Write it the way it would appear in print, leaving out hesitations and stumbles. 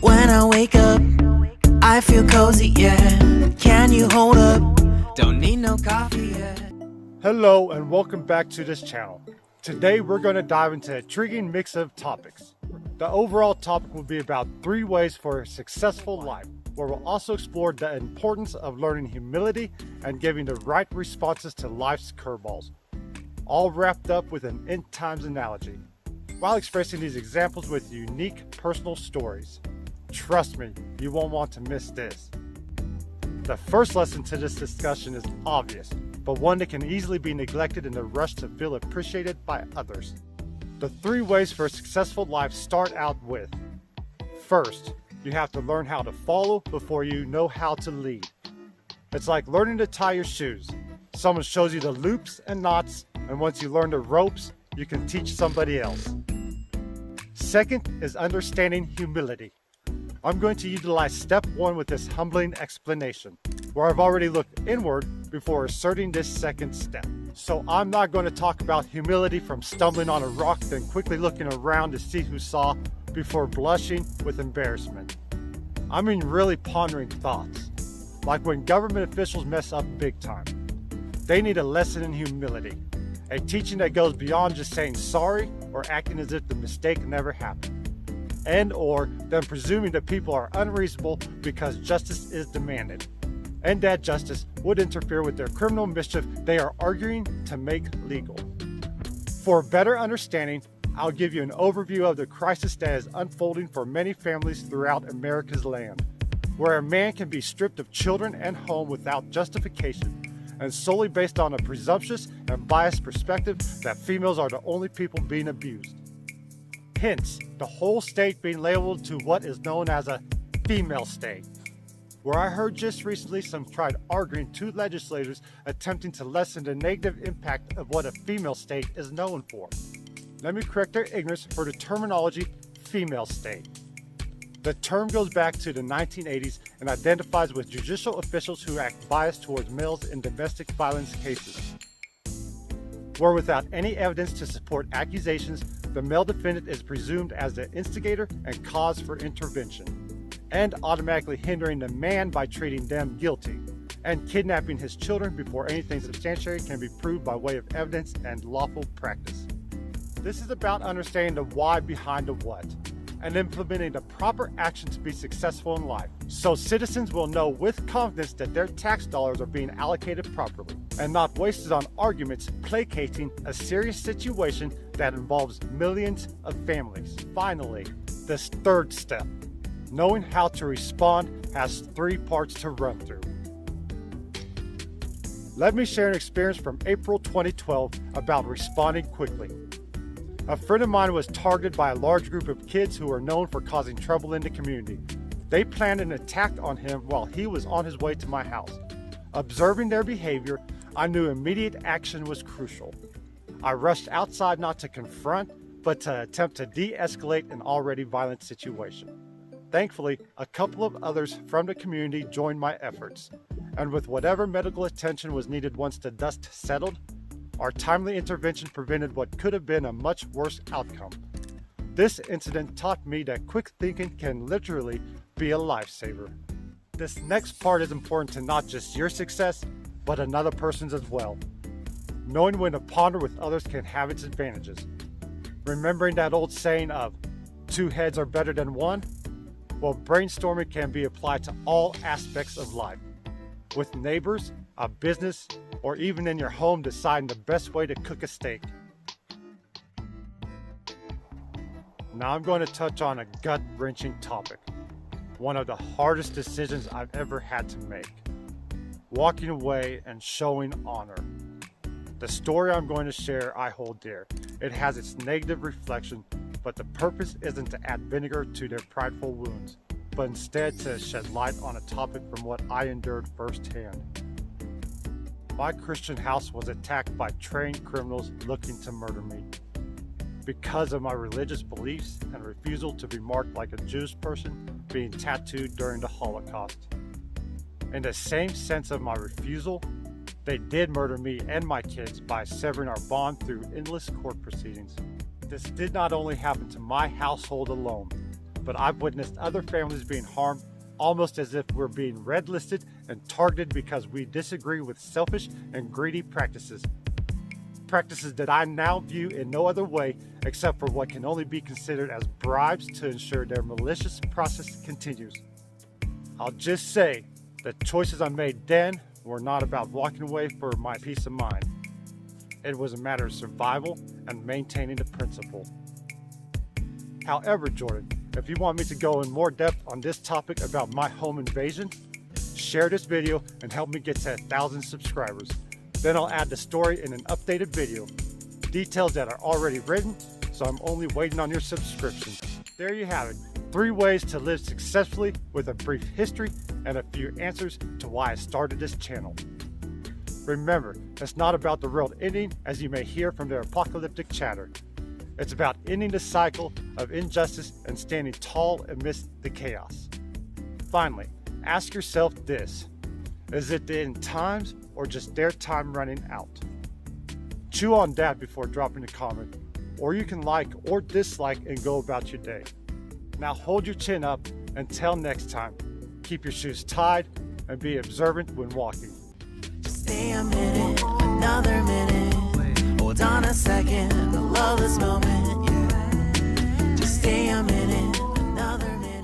When I wake up, I feel cozy, yeah. Can you hold up? Don't need no coffee yet. Hello and welcome back to this channel. Today we're going to dive into an intriguing mix of topics. The overall topic will be about 3 ways for a successful life, where we'll also explore the importance of learning humility and giving the right responses to life's curveballs, all wrapped up with an end times analogy, while expressing these examples with unique personal stories. Trust me, you won't want to miss this. The first lesson to this discussion is obvious, but one that can easily be neglected in the rush to feel appreciated by others. The 3 ways for a successful life start out with: first, you have to learn how to follow before you know how to lead. It's like learning to tie your shoes. Someone shows you the loops and knots, and once you learn the ropes, you can teach somebody else. Second is understanding humility. I'm going to utilize step 1 with this humbling explanation, where I've already looked inward before asserting this second step. So I'm not going to talk about humility from stumbling on a rock then quickly looking around to see who saw before blushing with embarrassment. I mean really pondering thoughts, like when government officials mess up big time. They need a lesson in humility, a teaching that goes beyond just saying sorry or acting as if the mistake never happened, and or them presuming that people are unreasonable because justice is demanded, and that justice would interfere with their criminal mischief they are arguing to make legal. For a better understanding, I'll give you an overview of the crisis that is unfolding for many families throughout America's land, where a man can be stripped of children and home without justification, and solely based on a presumptuous and biased perspective that females are the only people being abused. Hence, the whole state being labeled to what is known as a female state, where I heard just recently some tried arguing 2 legislators attempting to lessen the negative impact of what a female state is known for. Let me correct their ignorance for the terminology female state. The term goes back to the 1980s and identifies with judicial officials who act biased towards males in domestic violence cases, where without any evidence to support accusations, the male defendant is presumed as the instigator and cause for intervention, and automatically hindering the man by treating them guilty, and kidnapping his children before anything substantiated can be proved by way of evidence and lawful practice. This is about understanding the why behind the what, and implementing the proper action to be successful in life, so citizens will know with confidence that their tax dollars are being allocated properly, and not wasted on arguments placating a serious situation that involves millions of families. Finally, this third step, knowing how to respond, has 3 parts to run through. Let me share an experience from April 2012 about responding quickly. A friend of mine was targeted by a large group of kids who are known for causing trouble in the community. They planned an attack on him while he was on his way to my house. Observing their behavior, I knew immediate action was crucial. I rushed outside not to confront, but to attempt to de-escalate an already violent situation. Thankfully, a couple of others from the community joined my efforts, and with whatever medical attention was needed once the dust settled, our timely intervention prevented what could have been a much worse outcome. This incident taught me that quick thinking can literally be a lifesaver. This next part is important to not just your success, but another person's as well. Knowing when to ponder with others can have its advantages. Remembering that old saying of 2 heads are better than 1? Well, brainstorming can be applied to all aspects of life. With neighbors, a business, or even in your home deciding the best way to cook a steak. Now I'm going to touch on a gut-wrenching topic. One of the hardest decisions I've ever had to make. Walking away and showing honor. The story I'm going to share I hold dear. It has its negative reflection, but the purpose isn't to add vinegar to their prideful wounds, but instead to shed light on a topic from what I endured firsthand. My Christian house was attacked by trained criminals looking to murder me. Because of my religious beliefs and refusal to be marked like a Jewish person being tattooed during the Holocaust. In the same sense of my refusal, they did murder me and my kids by severing our bond through endless court proceedings. This did not only happen to my household alone, but I've witnessed other families being harmed almost as if we're being red listed and targeted because we disagree with selfish and greedy practices. Practices that I now view in no other way except for what can only be considered as bribes to ensure their malicious process continues. I'll just say the choices I made then were not about walking away for my peace of mind. It was a matter of survival and maintaining the principle. However, Jordan, if you want me to go in more depth on this topic about my home invasion, share this video and help me get to 1,000 subscribers. Then I'll add the story in an updated video. Details that are already written, so I'm only waiting on your subscription. There you have it. 3 ways to live successfully with a brief history and a few answers to why I started this channel. Remember, it's not about the world ending as you may hear from their apocalyptic chatter. It's about ending the cycle of injustice and standing tall amidst the chaos. Finally, ask yourself this: is it the end times or just their time running out? Chew on that before dropping a comment, or you can like or dislike and go about your day. Now hold your chin up. Until next time, keep your shoes tied and be observant when walking. Just stay a minute.